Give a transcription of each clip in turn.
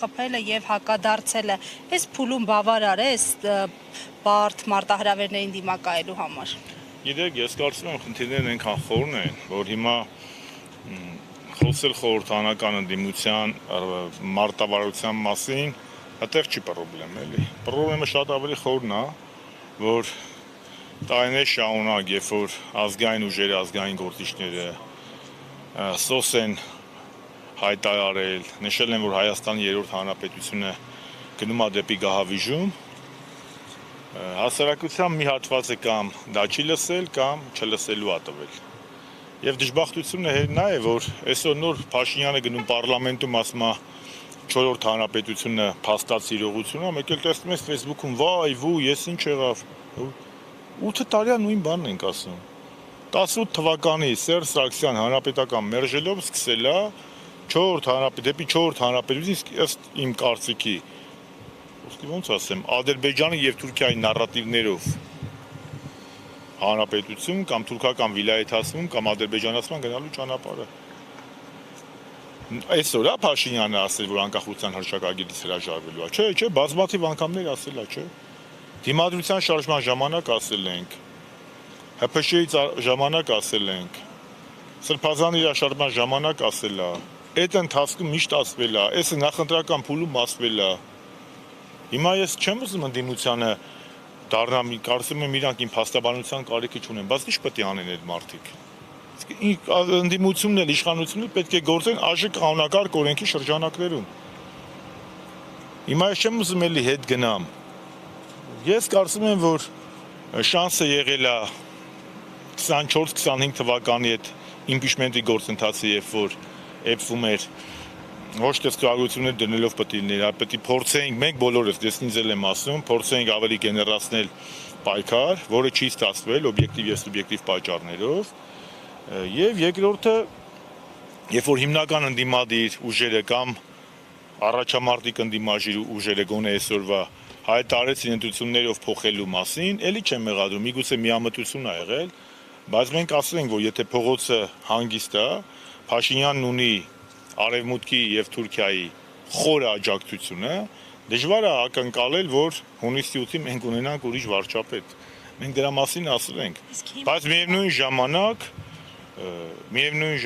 Խփելը եւ հակադարձելը այս փուլում բավարար է այս բարդ մարտահրավերներին դիմակայելու համար։ Գիտեք, ես կարծում եմ խնդիրներն այնքան խորն են, որ հիմա խոսել խորհրդանական ընդդիմության մարտավարության մասին այդտեղ չի պրոբլեմ, էլի։ Պրոբլեմը շատ ավելի խորն է, որ տարիներ շարունակ, երբ որ ազգային ուժերը, ազգային գործիչները սոս են հայտարարել, նշել են, որ Հայաստանի երրորդ հանրապետությունը գնում է դեպի գահավիժում, հասարակության մի հատվածը կամ դա չի լսել, կամ չլսելու է տվել։ Եվ դժբախտությունը նա է, որ այսօր նոր Փաշինյանը գնում պարլամենտում ասում է չորրորդ հանրապետությունը փաստացի իրողություն է, մեկ էլ տեսնում ես Facebook-ում վայ, վու, ես ինչ եղավ։ 8 տարի նույն բանն ենք ասում։ 18 թվականի Սերժ Սարգսյան հանրապետական մերժելով սկսել է դեպի չորրորդ հանրապետություն, ըստ իմ կարծիքի, ոնց ասեմ, Ադրբեջանի եւ Թուրքիայի նարատիվներով հանրապետություն կամ թուրքական վիլայեթացում կամ ադրբեջանացման գնալու ճանապարհը։ Այսօր է Փաշինյանը ասել, որ անկախության հռչակագիրից հրաժարվելու է, չէ, բազմաթիվ անգամներ ասել է, չէ։ Դիմադրության շարժման ժամանակ ասել ենք, ՀՓՇ-ի ժամանակ ասել ենք, Սրբազան իրաշարժման ժամանակ ասել է, այդ ընթացքում միշտ ասվել է, այս նախընտրական փուլում ասվել է։ Հիմա ես չեմ ուզում ընդդիմությանը դառնամ, կարծում եմ իրանք իմ փաստաբանության կարիքը չունեն, բայց ի՞նչ պետք է անեն այդ մարդիկ։ Ընդդիմությունն էլ, իշխանությունն էլ պետք է գործեն ԱԺ կանոնակարգ օրենքի շրջանակներում։ Հիմա ես չեմ ուզում էլի հետ գնամ։ Ես կարծում եմ, որ շանսը եղել է 24-25 թվականի այդ իմպիչմենտի գործընթացը, երբ որ էփվում էր ոչ թե ստորագրություններ դնելով պետք է լիներ, պետք է փորձեինք, մենք բոլորս, ես ինձ էլ եմ ասում, փորձեինք ավելի գեներացնել պայքար, որը չի ստացվել օբյեկտիվ եւ սուբյեկտիվ պատճառներով, եւ երկրորդը, երբ որ հիմնական ընդդիմադիր ուժերը կամ առաջամարտիկ ընդդիմադիր ուժերը գոնե այսօրվա հայտարարեցին ընտրություններով փոխելու մասին, էլի չեմ մեղադրում, միգուցե միամտություն ա եղել, բայց մենք ասում ենք, որ եթե փողոցը հանգիստ է, Փաշինյանն ունի Արևմուտքի եւ Թուրքիայի խոր աջակցությունը, դժվար է ակնկալել, որ հունիսի 8-ին մենք ունենանք ուրիշ վարչապետ։ Մենք դրա մասին ասել ենք, բայց միևնույն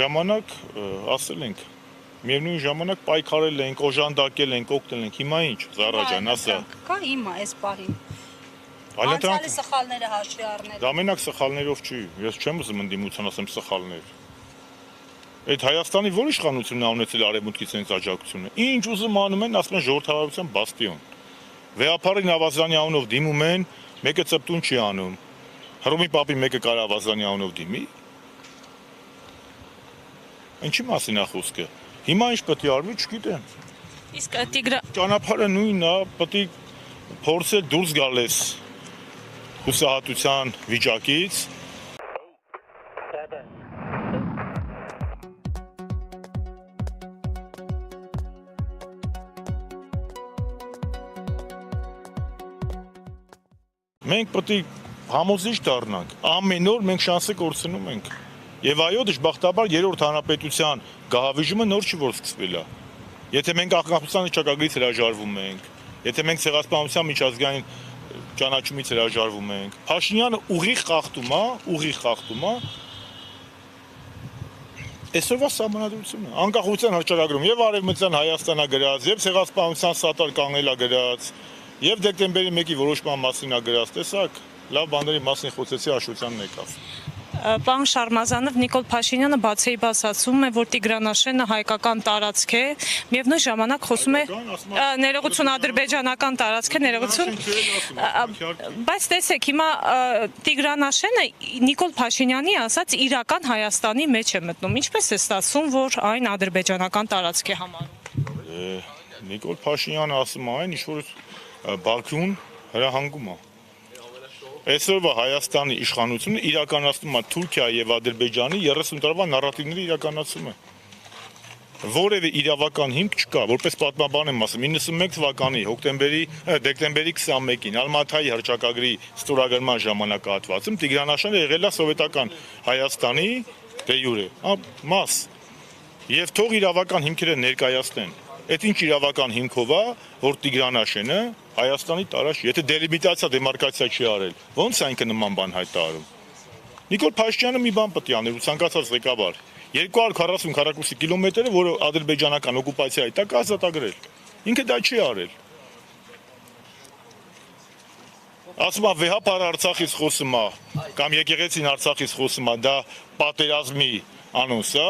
ժամանակ ասել ենք, միևնույն ժամանակ պայքարել ենք, օժանդակել ենք, օգնել ենք, հիմա ինչ, Զարա ջան, ասա։ Կա հիմա այս պահին։ Անցյալի սխալները հաշվի առնել։ Դա մենակ սխալներով չի, ես չեմ ուզում ընդդիմության ասեմ սխալներ։ Այդ Հայաստանի որ իշխանությունն է ունեցել Արևմուտքից sense աջակցությունը։ Ինչ ուզում անում են, ասում են ժողովրդավարության բաստիոն։ Վեհապարին Ավազանի անունով դիմում են, մեկը ծպտուն չի անում։ Հռոմի պապի մեկը կարող Ավազանի անունով դիմի։ Ինչի մասին է խոսքը։ Հիմա ինչ պետք է արվի, չգիտեմ։ Իսկ Տիգրան Ճանապարհը նույնն է, պետք է փորձել դուրս գալ այս հուսահատության վիճակից։ Մենք պետք է համոզիչ դառնանք, ամեն օր մենք շանսը կորցնում ենք։ Եվ այո, դժբախտաբար երրորդ հանրապետության գահավիժումը նոր չի որ սկսվել է։ Եթե մենք անկախության հռչակագրից հրաժարվում ենք, եթե մենք ցեղասպանության միջազգային ճանաչումից հրաժարվում ենք, Փաշինյանը ուղիղ խախտում է այսօրվա սահմանադրությունը, անկախության հռչակագրում եւ Արևմտյան Հայաստանա գրած, եւ ցեղասպանության սատար կանգնելա գրած, եւ դեկտեմբերի 1-ի որոշման մասին ա գրած, տեսակ, լավ բաների մասին խոսեցի հաշվությանն եկավ։ Պարոն Շարմազանով Նիկոլ Փաշինյանը բացեիբաց ասում է, որ Տիգրանաշենը հայկական տարածք է, միևնույն ժամանակ խոսում է ներողություն ադրբեջանական տարածք է, ներողություն։ Բայց տեսեք, հիմա Տիգրանաշենը Նիկոլ Փաշինյանի ասած իրական Հայաստանի մեջ է մտնում։ Ինչպես է ստացվում, որ այն ադրբեջանական տարածք է համարում։ Նիկոլ Փաշինյանը ասում է այն, ինչ որ Բաքուն հրահանգում է։ Այսօրվա Հայաստանի իշխանությունը իրականացնում է Թուրքիայի եւ Ադրբեջանի 30 տարվա նարատիվների իրականացումը։ Որևէ իրավական հիմք չկա, որպես պատմաբան եմ ասում, 91 թվականի դեկտեմբերի 21-ին Ալմաթայի հռչակագրի ստորագրման ժամանակահատվածում Տիգրանաշենը եղել է սովետական Հայաստանի դե յուրե մաս։ Եվ թող իրավական հիմքերը ներկայացնեն։ Այդ ինչ իրավական հիմքով է, որ Տիգրանաշենը Հայաստանի տարած, եթե դելիմիտացիա, դեմարկացիա չի արել, ո՞նց է ինքը նման բան հայտարարում։ Նիկոլ Փաշինյանը մի բան պետք է աներ, ու ցանկացած ղեկավար 240 քառակուսի կիլոմետրը, որը ադրբեջանական օկուպացիայի տակ ազատագրել։ Ինքը դա չի արել։ Ասում է վեհապար Արցախից խոսում է, կամ եկեղեցին Արցախից խոսում է, դա պատերազմի անոնս է։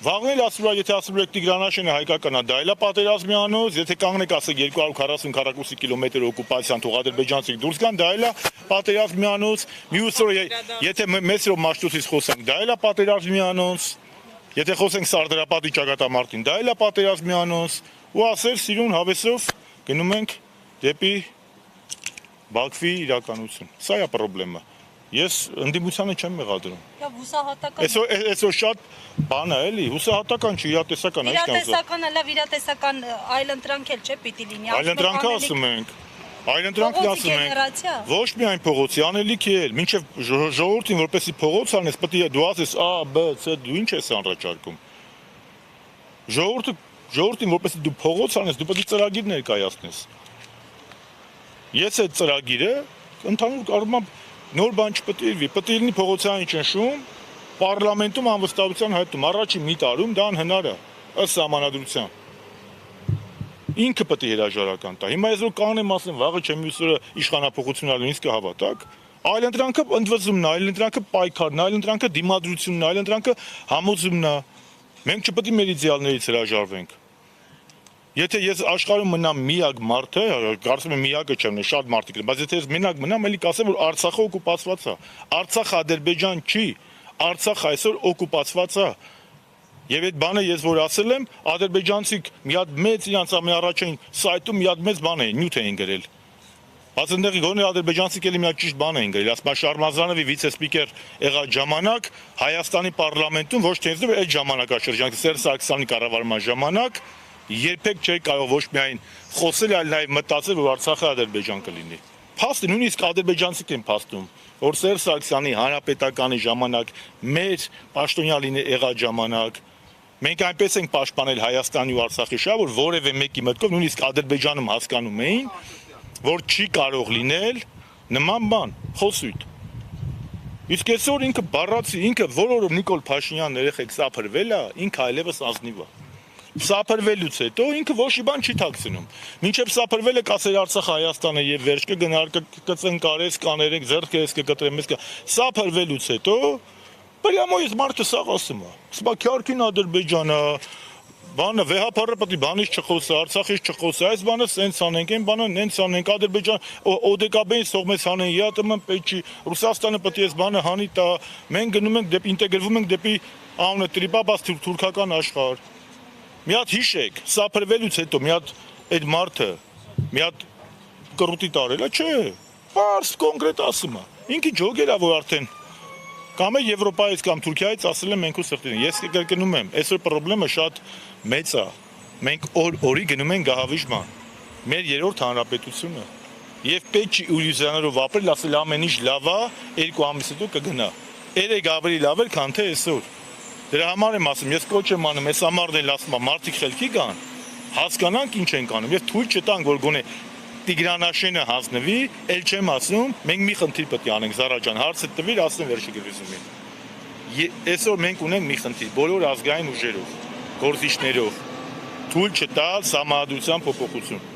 Վաղն էլ ասում է, եթե ասում եք Տիգրանաշենը հայկական է, դա էլ է պատերազմի անոնս, եթե կանգնեք ասեք 240 քառակուսի կիլոմետր օկուպացիան թող ադրբեջանցիք դուրս գան, դա էլ է պատերազմի անոնս։ Մյուս օրը եթե Մեսրոպ Մաշտոցից խոսենք, դա էլ է պատերազմի անոնս։ Եթե խոսենք Սարդարապատի ճակատամարտին, դա էլ է պատերազմի անոնս։ Ու ասել սիրուն հավեսով գնում ենք դեպի Բաքվի իրականություն։ Սա է խնդրեմը։ Ես ընդդիմությանը չեմ մեղադրում։ Լավ, հուսահատական։ Այսօր շատ բան է, էլի, հուսահատական չի, իրատեսական է, ի՞նչ կասեմ։ Իրատեսական է, լավ, իրատեսական այլընտրանք էլ չէ պիտի լինի։ Այլընտրանքը ասում ենք։ Այլընտրանքն ասում ենք։ Ոչ միայն փողոցի, անելիքի էլ, մինչև ժողովրդին որպեսի փողոց անես, պետք է դու ասես A, B, C, դու ինչ ես առաջարկում։ Ժողովրդին որպեսի դու փողոց անես, դու պետք է ծրագիր ներկայացնես։ Ես այդ ծրագիրը ընդհանուր կառույցում նոր բան չպետք է պետք է լինի փողոցային ճնշում, պարլամենտում անվստահության հայտնում, առաջին մի տարում դա անհնար է, ըստ սահմանադրության։ Ինքը պետք է հրաժարական տա։ Հիմա ես որ կանեմ ասեմ, վաղը չեմ մյուս օրը իշխանապողություն ալու, ինձ կհավատաք։ Այլընտրանքը ընդվզումն է, այլընտրանքը պայքարն է, այլընտրանքը դիմադրությունն է, այլընտրանքը համոզումն է։ Մենք չպետք է մեր իդեալներից հրաժարվենք։ Եթե ես աշխարհում մնամ միակ մարդը, կարծում եմ միակը չեմ, շատ մարդիկ են, բայց եթե ես մենակ մնամ, էլի կասեմ, որ Արցախը օկուպացված է։ Արցախը Ադրբեջան չի, Արցախը այսօր օկուպացված է։ Եվ այդ բանը ես որ ասել եմ, ադրբեջանցիք մի հատ մեծ իրանց ամենաառաջին սայթում մի հատ մեծ բան էին, նյութ էին գրել։ Բայց այնտեղի գոնե ադրբեջանցիք էլի մի հատ ճիշտ բան էին գրել, ասում Շարմազանովի վիցե-սպիկեր եղած ժամանակ Հայաստանի պարլամենտում ոչ թե ինձ այդ ժամանակաշրջան Սերժ Սարգսյանի կառավարման ժամանակ երբեք չէի կարող ոչ միայն խոսել, այլ նաև մտածել, որ Արցախը Ադրբեջան կլինի։ Փաստը նույնիսկ ադրբեջանցիք են փաստում, որ Սերժ Սարգսյանի հանրապետականի ժամանակ մեր պաշտոնյալին եղած ժամանակ մենք այնպես ենք պաշտպանել Հայաստանի ու Արցախի շահը, որ որևէ մեկի մտքով նույնիսկ Ադրբեջանում հասկանում էին, որ չի կարող լինել նման բան, խոսույթ։ Իսկ այսօր ինքը բառացի, ինքը որով Նիկոլ Փաշինյանն երեխեք սափրվել է, ինքը այլևս ազնիվ է։ Սափրվելուց հետո ինքը ոչ մի բան չի թաքցնում։ Մինչև սափրվելը կասեր Արցախը Հայաստանը եւ վերջ կգնար կծնկարես կաներեք ձեռքերս կկտրեմ ես սափրվելուց հետո Պրյամոյից մարդը սաղ ասում է։ Սա քյարքին Ադրբեջանը, բանը վեհապարը պետք է բանից չխոսի, Արցախից չխոսի, այս բանը սենց անենք, այն բանը նենց անենք, Ադրբեջան ՕԴԿԲ-ին սողմես հանեն, ԵԱՏՄ պետք չի, Ռուսաստանը պետք է այս բանը հանի տա, մենք գնում ենք դեպի ինտեգրվում ենք դեպի անունը Տրիբաբաս թուրքական աշխարհ։ Մի հատ հիշեք, սափրվելուց հետո մի հատ այդ մարդը մի հատ կռուտի տարել է, չէ։ Պարզ կոնկրետ ասում է։ Ինքը ջոգել է, որ արդեն կամ է Եվրոպայից կամ Թուրքիայից ասել եմ մենք ու սրտին։ Ես կրկնում եմ, այսօր խնդրեմը շատ մեծ է։ Մենք օրի գնում ենք գահավիժման։ Մեր երրորդ հանրապետությունը։ Եվ պետք չի իլյուզիաներով ապրել, ասել ամեն ինչ լավ է, 2 ամիս հետո կգնա։ Երեք ավելի լավ էր, քան թե այսօր։ Դրա համար եմ ասում, ես կոչ եմ անում, ես ամառն էլ ասում եմ, մարդիկ խելքի գան, հասկանանք ինչ ենք անում, եւ թույլ չտանք, որ գոնե Տիգրանաշենը հանձնվի, ել չեմ ասում, մենք մի խնդիր պետք է անենք, Զարա ջան, հարցը տվիր, ասեմ վերջի գլուխին։ Այսօր մենք ունենք մի խնդիր, բոլոր ազգային ուժերով, գործիչներով, թույլ չտալ սահմանադրության փոփոխություն։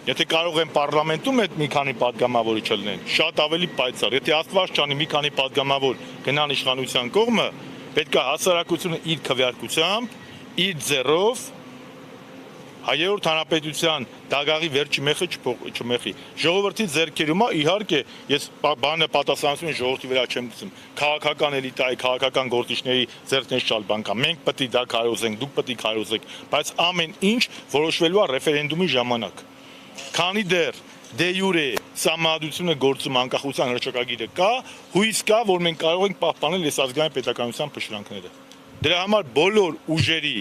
Եթե կարող են պարլամենտում այդ մի քանի падգամավորի չլինեն, շատ ավելի պայծառ։ Եթե Աստված չանի մի քանի падգամավոր գնան իշխանության կողմը, պետք է հասարակությունը իր քվեարկությամբ, իր ձեռով Հայերորդ հանրապետության դագաղի վերջի մեխը չմեխի։ Ժողովրդի ձեռքերում է, իհարկե, ես բանը պատասխանատվություն ժողովրդի վրա չեմ գցում։ Քաղաքական էլիտայի, քաղաքական գործիչների ձեռքներից չալ բան կա։ Մենք պետք է դա քարոզենք, դուք պետք է քարոզեք, բայց ամեն ինչ որոշվելու է ռեֆերենդումի ժամանակ։ Քանի դեռ դե յուրե սահմանադրությունը գործում անկախության հռչակագիրը կա, հույս կա, որ մենք կարող ենք պահպանել այս ազգային պետականության փշրանքները։ Դրա համար բոլոր ուժերի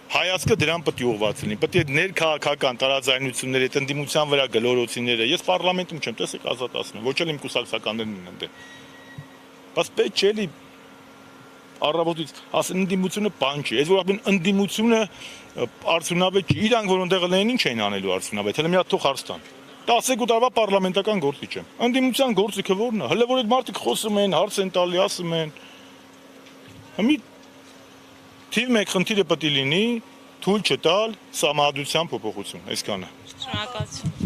հայացքը դրան պետք է ուղղված լինի, պետք է ներքաղաքական տարաձայնությունները, ընդդիմության վրա գլորոցիները, ես պարլամենտում չեմ, տեսեք ազատ ասում եմ, ոչ էլ իմ կուսակցականներն են այնտեղ։ Բայց պետք չէ էլի առավոտից ասեն ընդդիմությունը բան չի։ Այս որ ապին ընդդիմությունը արդյունավետ չի։ Իրանք որ ընդեղ լինեն ինչ էին անելու արդյունավետ։ Հələ մի հատ թող հարց տան։ 12 տարվա պարլամենտական գործիչ եմ։ Ընդդիմության գործիքը ո՞րն է։ Հələ որ այդ մարդիկ խոսում են, հարց են տալի, ասում են։ Հիմի թիվ 1 խնդիրը պետք է լինի թույլ չտալ սահմանադրության փոփոխություն, այսքանը։ Շնորհակալություն։